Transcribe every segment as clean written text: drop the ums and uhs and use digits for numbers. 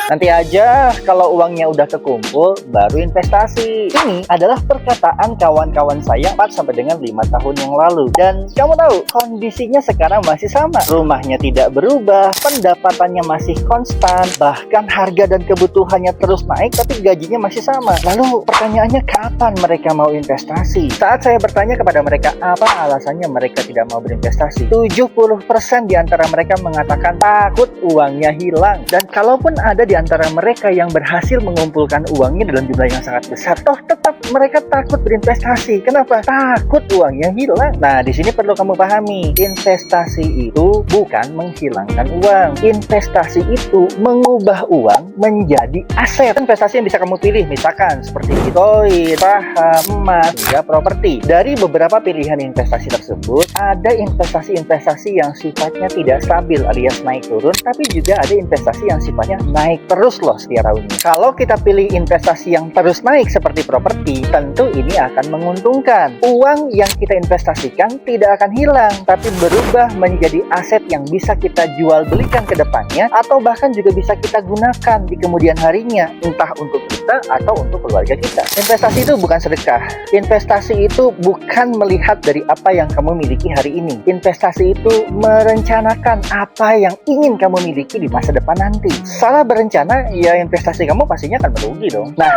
Nanti aja kalau uangnya udah kekumpul, baru investasi. Ini adalah perkataan kawan-kawan saya 4 sampai dengan 5 tahun yang lalu. Dan kamu tahu, kondisinya sekarang masih sama. Rumahnya tidak berubah, pendapatannya masih konstan, bahkan harga dan kebutuhannya terus naik, tapi gajinya masih sama. Lalu pertanyaannya, kapan mereka mau investasi? Saat saya bertanya kepada mereka, apa alasannya mereka tidak mau berinvestasi? 70% di antara mereka mengatakan takut uangnya hilang. Dan kalaupun ada di antara mereka yang berhasil mengumpulkan uangnya dalam jumlah yang sangat besar, toh tetap mereka takut berinvestasi. Kenapa? Takut uangnya hilang. Nah, di sini perlu kamu pahami, investasi itu bukan menghilangkan uang. Investasi itu mengubah uang menjadi aset. Investasi yang bisa kamu pilih, misalkan seperti Bitcoin, saham, emas, hingga properti. Dari beberapa pilihan investasi tersebut, ada investasi-investasi yang sifatnya tidak stabil alias naik turun, tapi juga ada investasi yang sifatnya naik terus loh setiap tahunnya. Kalau kita pilih investasi yang terus naik seperti properti, tentu ini akan menguntungkan. Uang yang kita investasikan tidak akan hilang, tapi berubah menjadi aset yang bisa kita jual belikan ke depannya, atau bahkan juga bisa kita gunakan di kemudian harinya, entah untuk kita atau untuk keluarga kita. Investasi itu bukan sedekah. Investasi itu bukan melihat dari apa yang kamu miliki hari ini. Investasi itu merencanakan apa yang ingin kamu miliki di masa depan nanti. Salah berencana, ya investasi kamu pastinya akan merugi dong. Nah,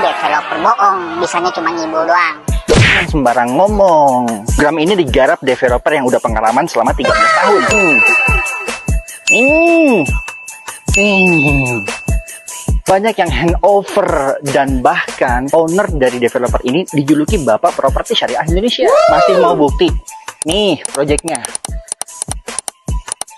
developer bohong, bisanya cuma ngibul doang. sembarang ngomong. Program ini digarap developer yang udah pengalaman selama 13 tahun. Banyak yang handover dan bahkan owner dari developer ini dijuluki Bapak Properti Syariah Indonesia. Masih mau bukti? Nih proyeknya.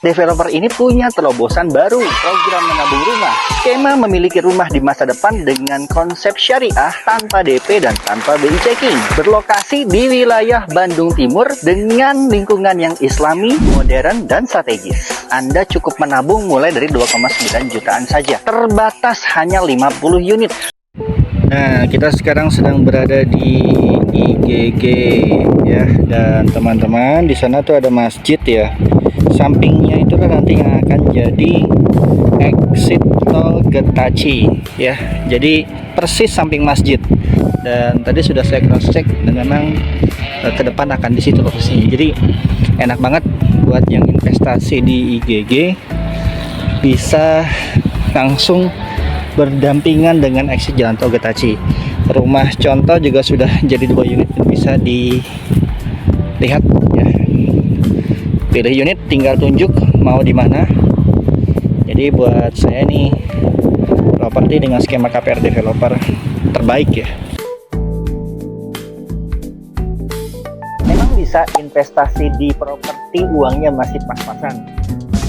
Developer ini punya terobosan baru, program menabung rumah. Skema memiliki rumah di masa depan dengan konsep syariah tanpa DP dan tanpa BI checking. Berlokasi di wilayah Bandung Timur dengan lingkungan yang islami, modern, dan strategis. Anda cukup menabung mulai dari 2,9 jutaan saja. Terbatas hanya 50 unit. Nah, kita sekarang sedang berada di IGG ya, dan teman-teman di sana tuh ada masjid ya. Sampingnya itulah nanti yang akan jadi exit tol Getaci ya. Jadi persis samping masjid. Dan tadi sudah saya cross check dan memang ke depan akan di situ lokasinya. Jadi enak banget buat yang investasi di IGG, bisa langsung berdampingan dengan exit jalan tol Getaci. Rumah contoh juga sudah jadi 2 unit dan bisa dilihat ya. Pilih unit, tinggal tunjuk mau di mana. Jadi buat saya nih, properti dengan skema KPR developer terbaik ya. Memang bisa investasi di properti uangnya masih pas-pasan?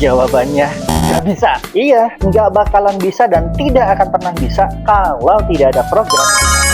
Jawabannya nggak bisa. Iya, nggak bakalan bisa dan tidak akan pernah bisa kalau tidak ada program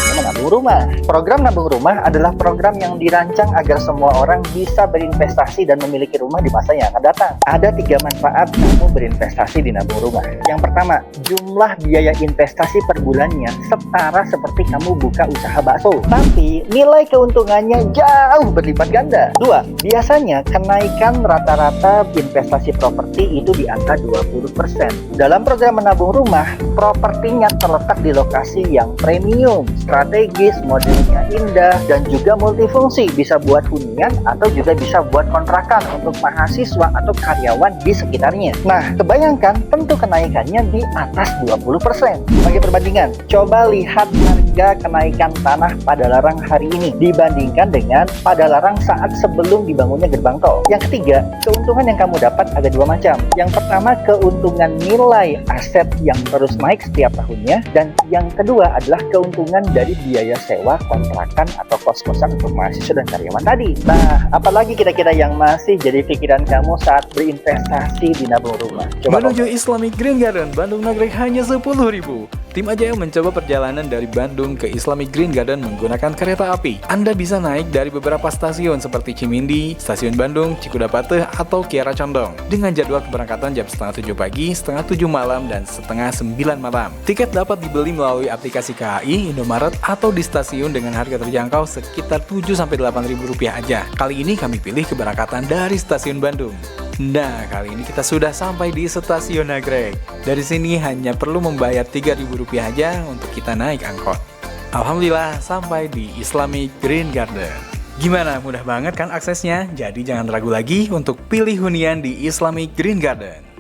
menabung rumah. Program nabung rumah adalah program yang dirancang agar semua orang bisa berinvestasi dan memiliki rumah di masa yang akan datang. Ada 3 manfaat kamu berinvestasi di nabung rumah. Yang pertama, jumlah biaya investasi per bulannya setara seperti kamu buka usaha bakso, tapi nilai keuntungannya jauh berlipat ganda. 2, biasanya kenaikan rata-rata investasi properti itu di angka 20%. Dalam program menabung rumah, propertinya terletak di lokasi yang premium, strategis, modelnya indah, dan juga multifungsi. Bisa buat hunian atau juga bisa buat kontrakan untuk mahasiswa atau karyawan di sekitarnya. Nah, kebayangkan tentu kenaikannya di atas 20%. Sebagai perbandingan, coba lihat harga kenaikan tanah Padalarang hari ini dibandingkan dengan Padalarang saat sebelum dibangunnya gerbang tol. Yang ketiga, keuntungan yang kamu dapat ada 2 macam. Yang pertama, keuntungan nilai aset yang terus naik setiap tahunnya, dan yang kedua adalah keuntungan dari biaya sewa kontrakan atau kos-kosan untuk mahasiswa dan karyawan tadi. Nah, apalagi kira-kira yang masih jadi pikiran kamu saat berinvestasi di nabung rumah? Coba menuju Islamic Green Garden Bandung Nagrek hanya 10.000. Tim Ajaya mencoba perjalanan dari Bandung ke Islamic Green Garden menggunakan kereta api. Anda bisa naik dari beberapa stasiun seperti Cimindi, Stasiun Bandung, Cikudapateh, atau Kiara Condong dengan jadwal keberangkatan jam setengah 7 pagi, setengah 7 malam, dan setengah 9 malam. Tiket dapat dibeli melalui aplikasi KAI, Indomaret, atau di stasiun dengan harga terjangkau sekitar 7-8 ribu rupiah aja. Kali ini kami pilih keberangkatan dari Stasiun Bandung. Nah, kali ini kita sudah sampai di Stasiun Nagreg. Dari sini hanya perlu membayar Rp3.000 aja untuk kita naik angkot. Alhamdulillah sampai di Islamic Green Garden. Gimana, mudah banget kan aksesnya? Jadi jangan ragu lagi untuk pilih hunian di Islamic Green Garden.